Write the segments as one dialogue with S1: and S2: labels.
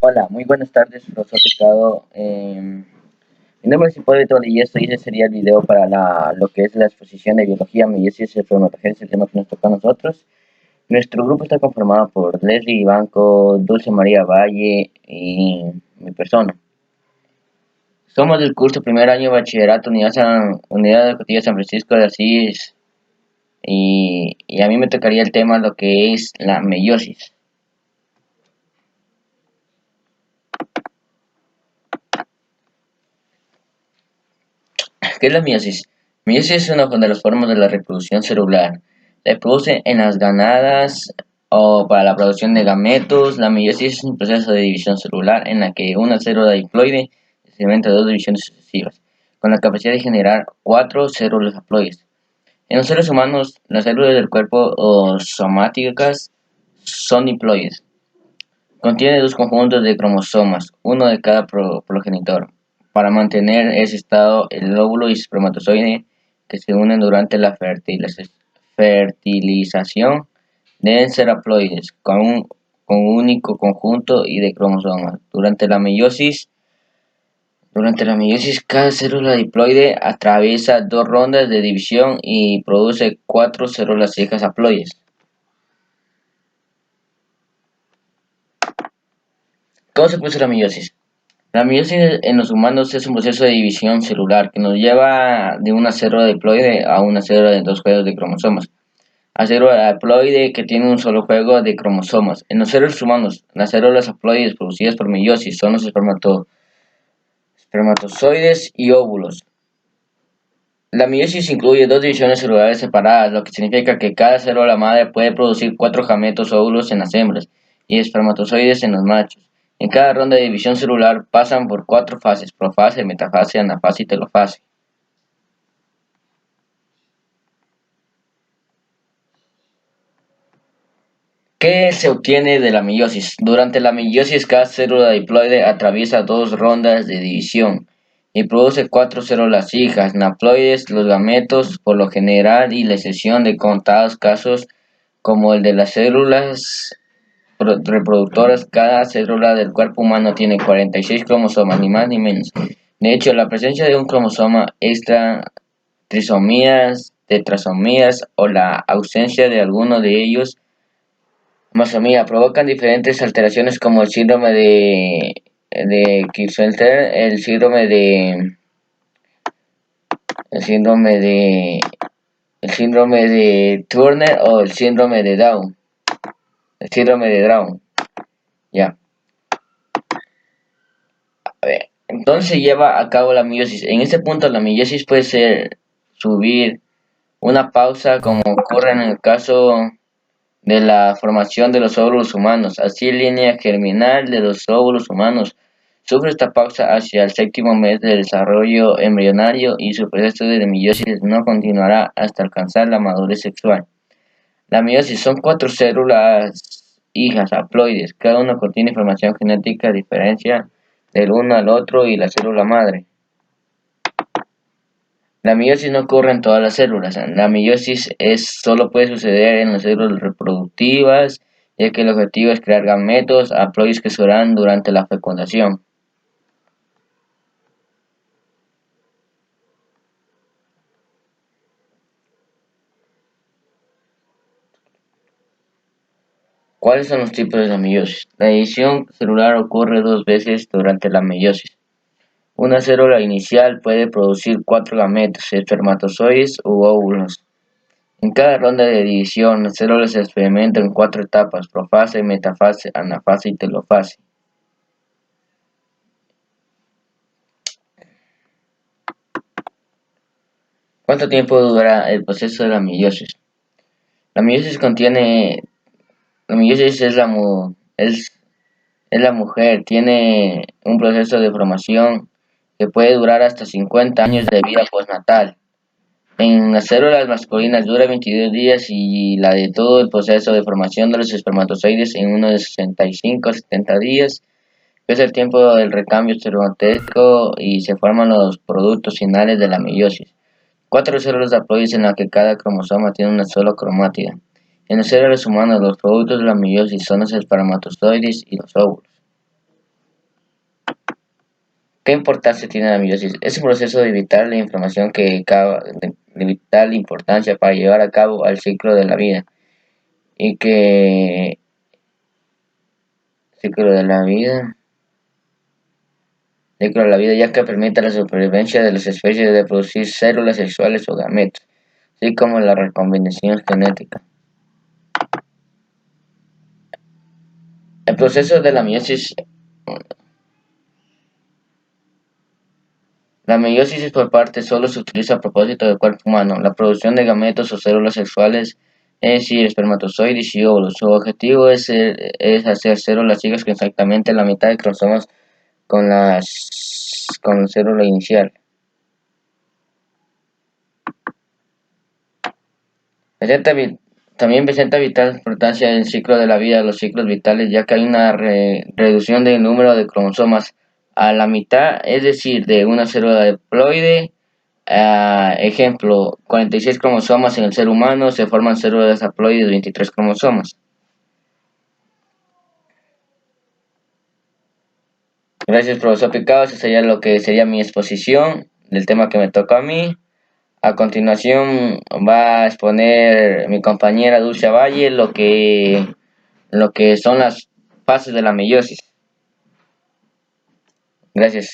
S1: Hola, muy buenas tardes, profesor Picado. Mi nombre es Hipólito y ese sería el video para lo que es la exposición de biología, meiosis y espermatogenesis, el tema que nos toca a nosotros. Nuestro grupo está conformado por Leslie Banco, Dulce María Valle y mi persona. Somos del curso primer año de bachillerato, Unidad Educativa San Francisco de Asís, y a mí me tocaría el tema lo que es la meiosis. ¿Qué es la meiosis? Meiosis es una de las formas de la reproducción celular. Se produce en las ganadas o para la producción de gametos. La meiosis es un proceso de división celular en la que una célula diploide se experimenta dos divisiones sucesivas, con la capacidad de generar 4 células haploides. En los seres humanos, las células del cuerpo o somáticas son diploides. Contiene dos conjuntos de cromosomas, uno de cada progenitor. Para mantener ese estado, el óvulo y espermatozoide que se unen durante la fertilización deben ser haploides, con un único conjunto y de cromosomas. Durante la meiosis, cada célula diploide atraviesa dos rondas de división y produce 4 células hijas haploides. ¿Cómo se produce la meiosis? La meiosis en los humanos es un proceso de división celular que nos lleva de una célula diploide a una célula de dos juegos de cromosomas. La célula haploide que tiene un solo juego de cromosomas. En los seres humanos, las células haploides producidas por meiosis son los espermatozoides y óvulos. La meiosis incluye dos divisiones celulares separadas, lo que significa que cada célula madre puede producir 4 gametos óvulos en las hembras y espermatozoides en los machos. En cada ronda de división celular pasan por 4 fases: profase, metafase, anafase y telofase. ¿Qué se obtiene de la meiosis? Durante la meiosis, cada célula diploide atraviesa dos rondas de división y produce 4 células hijas, haploides, los gametos por lo general, y la excepción de contados casos como el de las células reproductoras. Cada célula del cuerpo humano tiene 46 cromosomas, ni más ni menos. De hecho, la presencia de un cromosoma extra, trisomías, tetrasomías o la ausencia de alguno de ellos, masomía, provocan diferentes alteraciones como el síndrome de Klippel-Trenaunay, el síndrome de Turner o el síndrome de Down. Ya. A ver, entonces se lleva a cabo la meiosis. En este punto la meiosis puede ser subir una pausa, como ocurre en el caso de la formación de los óvulos humanos. Así, la línea germinal de los óvulos humanos sufre esta pausa hacia el séptimo mes de desarrollo embrionario y su proceso de meiosis no continuará hasta alcanzar la madurez sexual. La meiosis son 4 células hijas haploides, cada una contiene información genética diferencia del uno al otro y la célula madre. La meiosis no ocurre en todas las células. La meiosis solo puede suceder en las células reproductivas, ya que el objetivo es crear gametos haploides que se harán durante la fecundación. ¿Cuáles son los tipos de la meiosis? La división celular ocurre 2 veces durante la meiosis. Una célula inicial puede producir 4 gametos, espermatozoides u óvulos. En cada ronda de división, las células se experimentan en 4 etapas: profase, metafase, anafase y telofase. ¿Cuánto tiempo dura el proceso de la meiosis? La meiosis es la mujer, tiene un proceso de formación que puede durar hasta 50 años de vida postnatal. En las células masculinas dura 22 días y la de todo el proceso de formación de los espermatozoides en unos de 65 a 70 días, que es el tiempo del recambio espermático, y se forman los productos finales de la meiosis. 4 células haploides en las que cada cromosoma tiene una sola cromátida. En los seres humanos, los productos de la meiosis son los espermatozoides y los óvulos. ¿Qué importancia tiene la meiosis? Es un proceso de vital información de vital importancia para llevar a cabo al ciclo de la vida y que ciclo de la vida ciclo de la vida ya que permite la supervivencia de las especies de producir células sexuales o gametos, así como la recombinación genética. El proceso de la meiosis por parte solo se utiliza a propósito del cuerpo humano, la producción de gametos o células sexuales, es decir, espermatozoides y óvulos. Su objetivo es hacer células hijas con exactamente la mitad de cromosomas con la célula inicial. También presenta vital importancia en el ciclo de la vida, los ciclos vitales, ya que hay una reducción del número de cromosomas a la mitad, es decir, de una célula diploide. Ejemplo, 46 cromosomas en el ser humano, se forman células haploides de 23 cromosomas. Gracias, profesor Picado. Eso sería lo que sería mi exposición del tema que me tocó a mí. A continuación va a exponer mi compañera Dulce Valle lo que son las fases de la meiosis. Gracias.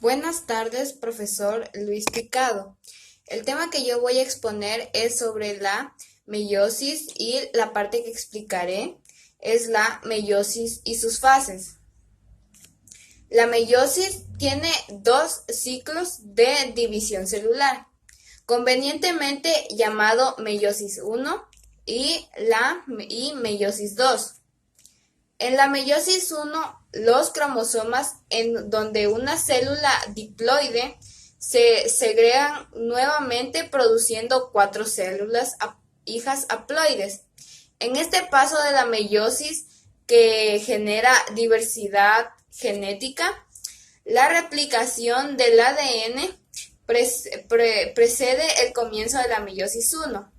S2: Buenas tardes, profesor Luis Picado. El tema que yo voy a exponer es sobre la meiosis y la parte que explicaré es la meiosis y sus fases. La meiosis tiene dos ciclos de división celular, convenientemente llamado meiosis 1 y meiosis 2. En la meiosis 1, los cromosomas en donde una célula diploide se segregan nuevamente produciendo 4 células hijas haploides. En este paso de la meiosis que genera diversidad genética, la replicación del ADN precede el comienzo de la meiosis 1.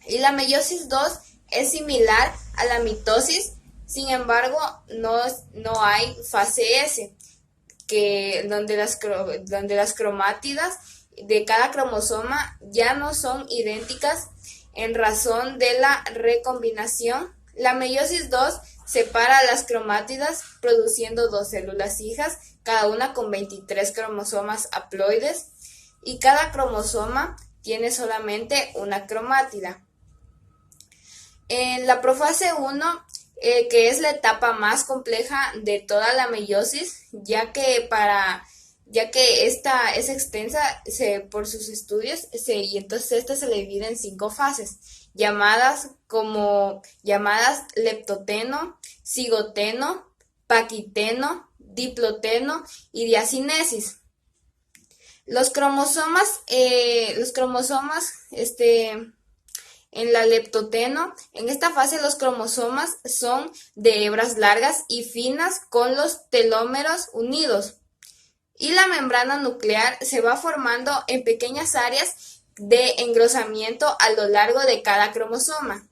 S2: Y la meiosis 2 es similar a la mitosis. Sin embargo, no hay fase S, donde las cromátidas de cada cromosoma ya no son idénticas en razón de la recombinación. La meiosis 2 separa las cromátidas produciendo 2 células hijas, cada una con 23 cromosomas haploides, y cada cromosoma tiene solamente una cromátida. En la profase 1, que es la etapa más compleja de toda la meiosis, ya que esta es extensa por sus estudios, y entonces esta se le divide en 5 fases, llamadas leptoteno, cigoteno, paquiteno, diploteno y diacinesis. Los cromosomas en la leptoteno, en esta fase los cromosomas son de hebras largas y finas con los telómeros unidos, y la membrana nuclear se va formando en pequeñas áreas de engrosamiento a lo largo de cada cromosoma,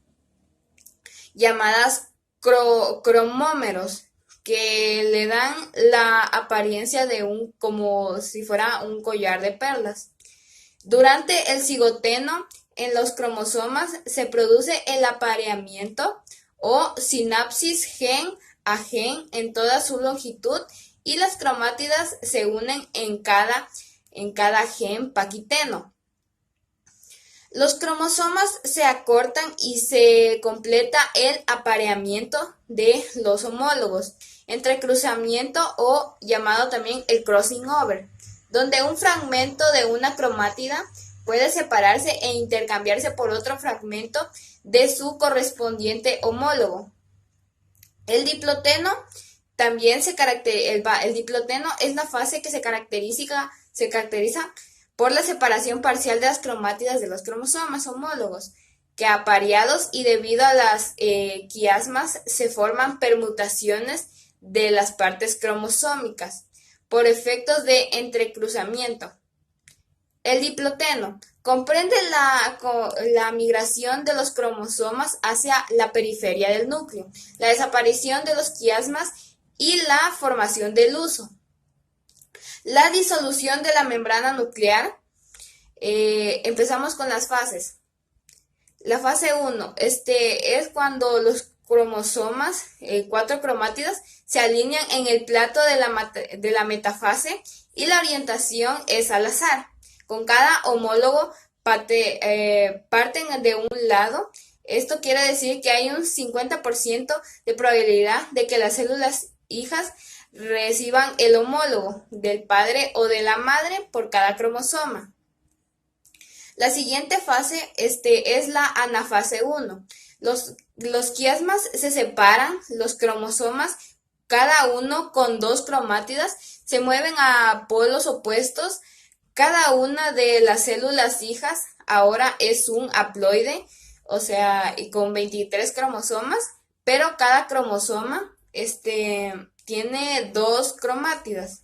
S2: llamadas cromómeros, que le dan la apariencia de como si fuera un collar de perlas. Durante el cigoteno, en los cromosomas se produce el apareamiento o sinapsis gen a gen en toda su longitud, y las cromátidas se unen en cada gen paquiteno. Los cromosomas se acortan y se completa el apareamiento de los homólogos, entrecruzamiento o llamado también el crossing over, donde un fragmento de una cromátida puede separarse e intercambiarse por otro fragmento de su correspondiente homólogo. El diploteno también el diploteno es la fase que se caracteriza por la separación parcial de las cromátidas de los cromosomas homólogos, que apareados y debido a las quiasmas se forman permutaciones de las partes cromosómicas por efectos de entrecruzamiento. El diploteno comprende la migración de los cromosomas hacia la periferia del núcleo, la desaparición de los quiasmas y la formación del huso. La disolución de la membrana nuclear. Empezamos con las fases. La fase 1 es cuando los cromosomas, 4 cromátidos, se alinean en el plato de la metafase y la orientación es al azar. Con cada homólogo parten de un lado. Esto quiere decir que hay un 50% de probabilidad de que las células hijas reciban el homólogo del padre o de la madre por cada cromosoma. La siguiente fase es la anafase 1. Los quiasmas se separan, los cromosomas, cada uno con 2 cromátidas, se mueven a polos opuestos. Cada una de las células hijas ahora es un haploide, o sea, y con 23 cromosomas, pero cada cromosoma tiene 2 cromátidas.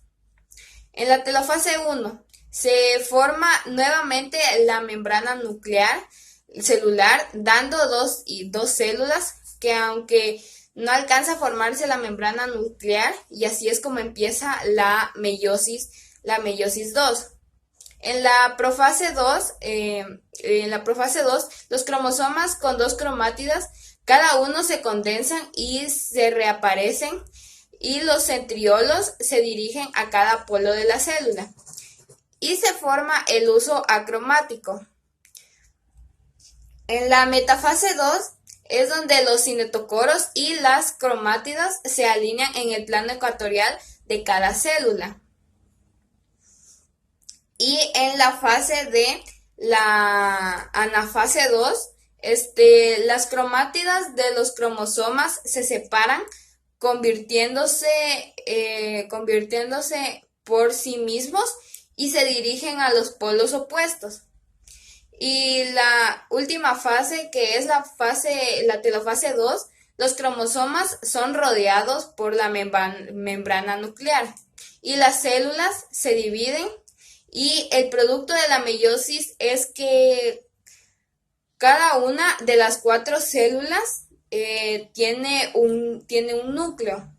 S2: En la telofase 1 se forma nuevamente la membrana nuclear celular, dando dos células que, aunque no alcanza a formarse la membrana nuclear, y así es como empieza la meiosis 2. En la profase 2, los cromosomas con 2 cromátidas, cada uno se condensan y se reaparecen, y los centriolos se dirigen a cada polo de la célula. Y se forma el huso acromático. En la metafase 2 es donde los cinetocoros y las cromátidas se alinean en el plano ecuatorial de cada célula. Y en la fase de la anafase 2, las cromátidas de los cromosomas se separan, convirtiéndose por sí mismos y se dirigen a los polos opuestos. Y la última fase, que es la telofase 2, los cromosomas son rodeados por la membrana nuclear y las células se dividen, y el producto de la meiosis es que cada una de las 4 células tiene un núcleo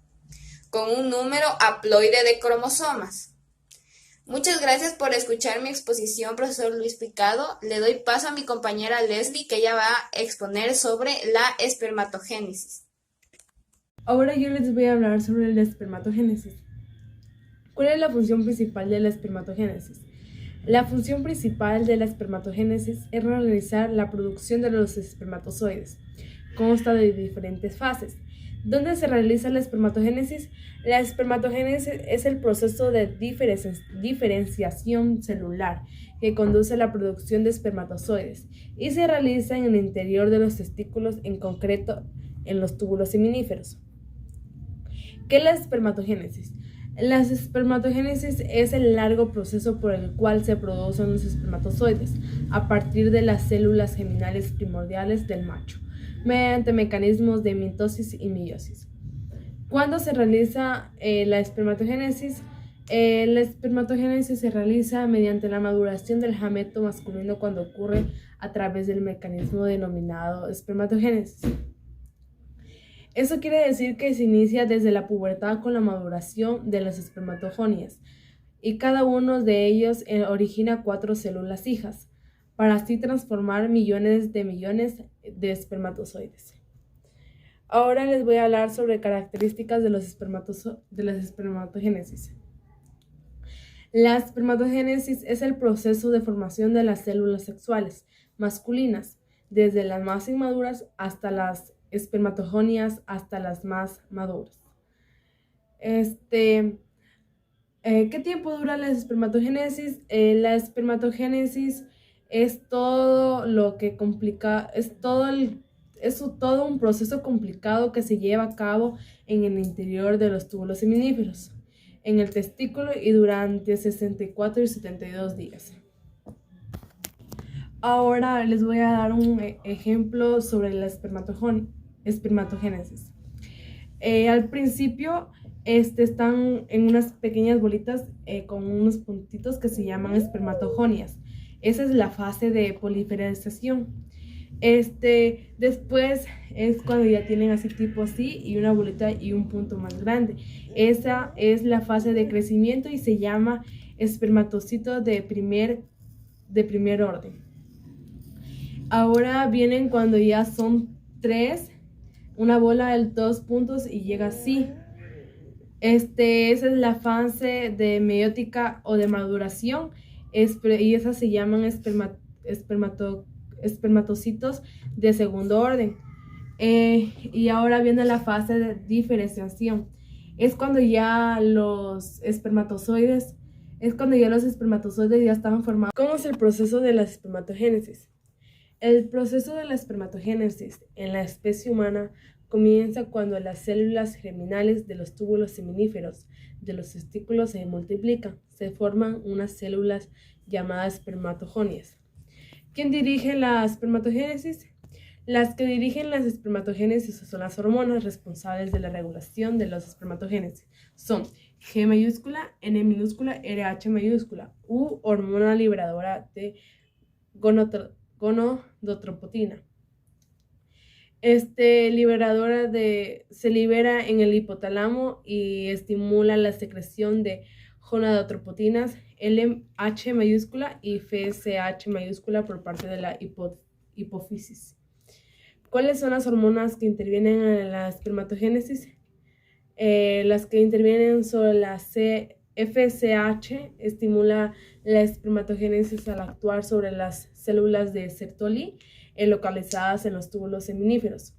S2: con un número haploide de cromosomas. Muchas gracias por escuchar mi exposición, profesor Luis Picado. Le doy paso a mi compañera Leslie, que ella va a exponer sobre la espermatogénesis.
S3: Ahora yo les voy a hablar sobre la espermatogénesis. ¿Cuál es la función principal de la espermatogénesis? La función principal de la espermatogénesis es realizar la producción de los espermatozoides. Consta de diferentes fases. ¿Dónde se realiza la espermatogénesis? La espermatogénesis es el proceso de diferenciación celular que conduce a la producción de espermatozoides y se realiza en el interior de los testículos, en concreto en los túbulos seminíferos. ¿Qué es la espermatogénesis? La espermatogénesis es el largo proceso por el cual se producen los espermatozoides a partir de las células geminales primordiales del macho, mediante mecanismos de mitosis y meiosis. ¿Cuándo se realiza la espermatogénesis? La espermatogénesis se realiza mediante la maduración del gameto masculino, cuando ocurre a través del mecanismo denominado espermatogénesis. Eso quiere decir que se inicia desde la pubertad con la maduración de las espermatogonias, y cada uno de ellos origina 4 células hijas, para así transformar millones de espermatozoides. Ahora les voy a hablar sobre características de las espermatogénesis. La espermatogénesis es el proceso de formación de las células sexuales masculinas, desde las más inmaduras hasta las espermatogonias, hasta las más maduras. ¿Qué tiempo dura la espermatogénesis? La espermatogénesis es todo un proceso complicado que se lleva a cabo en el interior de los túbulos seminíferos, en el testículo, y durante 64 y 72 días. Ahora les voy a dar un ejemplo sobre la espermatogénesis. Al principio están en unas pequeñas bolitas con unos puntitos que se llaman espermatogonias. Esa es la fase de proliferación. Después es cuando ya tienen así tipo así y una bolita y un punto más grande. Esa es la fase de crecimiento y se llama espermatocito de primer orden. Ahora vienen cuando ya son 3, una bola de 2 puntos y llega así. Esa es la fase de meiótica o de maduración y esas se llaman espermatocitos de segundo orden. Y ahora viene la fase de diferenciación. Es cuando ya los espermatozoides ya están formados. ¿Cómo es el proceso de la espermatogénesis? El proceso de la espermatogénesis en la especie humana comienza cuando las células germinales de los túbulos seminíferos de los testículos se multiplican. Se forman unas células llamadas espermatogonias. ¿Quién dirige la espermatogénesis? Las que dirigen las espermatogénesis son las hormonas responsables de la regulación de los espermatogénesis. Son G mayúscula, N minúscula, RH mayúscula, U hormona liberadora de gonodotropotina. Se libera en el hipotálamo y estimula la secreción de gonadotropotinas LH mayúscula y FSH mayúscula por parte de la hipófisis. ¿Cuáles son las hormonas que intervienen en la espermatogénesis? Las que intervienen son la FSH, estimula la espermatogénesis al actuar sobre las células de Sertoli localizadas en los túbulos seminíferos.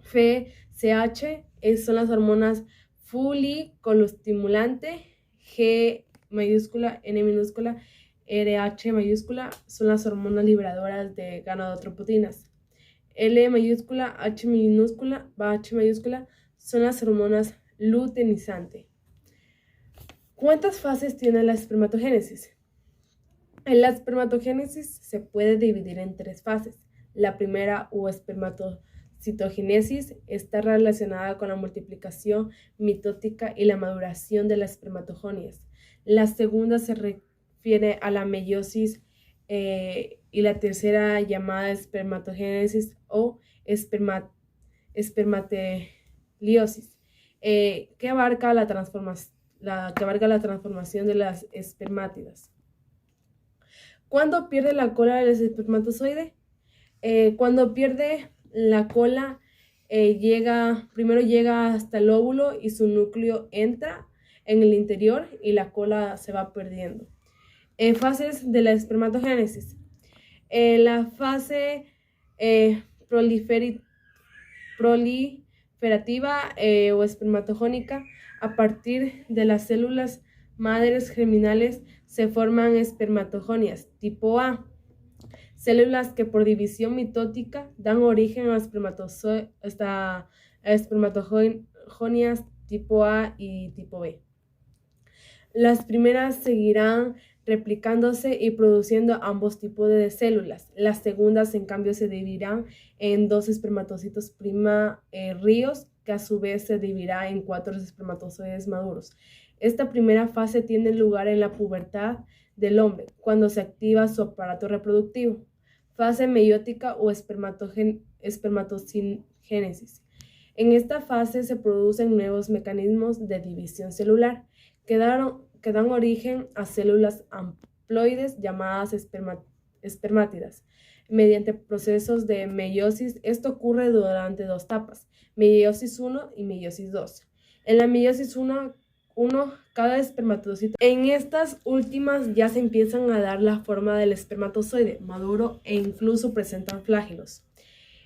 S3: FSH son las hormonas foliculoestimulante, G mayúscula, N minúscula, RH mayúscula son las hormonas liberadoras de gonadotropotinas. L mayúscula, H minúscula, H mayúscula son las hormonas luteinizante. ¿Cuántas fases tiene la espermatogénesis? En la espermatogénesis se puede dividir en 3 fases. La primera, o espermatocitogénesis, está relacionada con la multiplicación mitótica y la maduración de las espermatogonias. La segunda se refiere a la meiosis y la tercera, llamada espermatogénesis o espermateliosis, que abarca la transformación de las espermátidas. ¿Cuándo pierde la cola el espermatozoide? Cuando pierde la cola, primero llega hasta el óvulo y su núcleo entra en el interior y la cola se va perdiendo. Fases de la espermatogénesis. La fase proliferativa o espermatogónica, a partir de las células madres germinales se forman espermatogonias tipo A, células que por división mitótica dan origen a espermatogonias tipo A y tipo B. Las primeras seguirán replicándose y produciendo ambos tipos de células. Las segundas, en cambio, se dividirán en 2 espermatocitos primarios, que a su vez se dividirá en 4 espermatozoides maduros. Esta primera fase tiene lugar en la pubertad del hombre, cuando se activa su aparato reproductivo. Fase meiótica o espermatogénesis. En esta fase se producen nuevos mecanismos de división celular que dan origen a células haploides llamadas espermátidas. Mediante procesos de meiosis, esto ocurre durante 2 etapas, meiosis 1 y meiosis 2. En la meiosis 1, cada espermatocito. En estas últimas ya se empiezan a dar la forma del espermatozoide maduro e incluso presentan flagelos.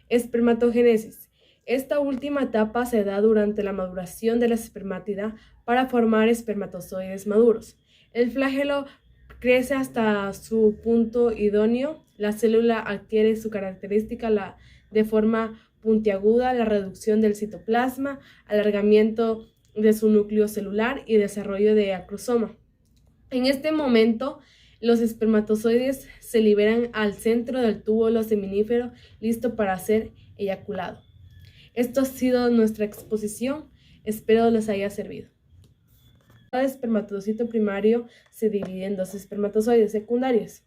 S3: Espermatogénesis. Esta última etapa se da durante la maduración de la espermátida para formar espermatozoides maduros. El flagelo crece hasta su punto idóneo. La célula adquiere su característica de forma puntiaguda, la reducción del citoplasma, alargamiento de su núcleo celular y desarrollo de acrosoma. En este momento, los espermatozoides se liberan al centro del túbulo seminífero, listo para ser eyaculado. Esto ha sido nuestra exposición. Espero les haya servido. Cada espermatocito primario se divide en 2 espermatozoides secundarios.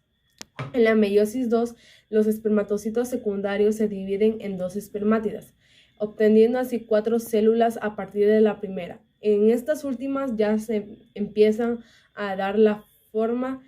S3: En la meiosis 2, los espermatocitos secundarios se dividen en 2 espermátidas, obteniendo así 4 células a partir de la primera. En estas últimas ya se empiezan a dar la forma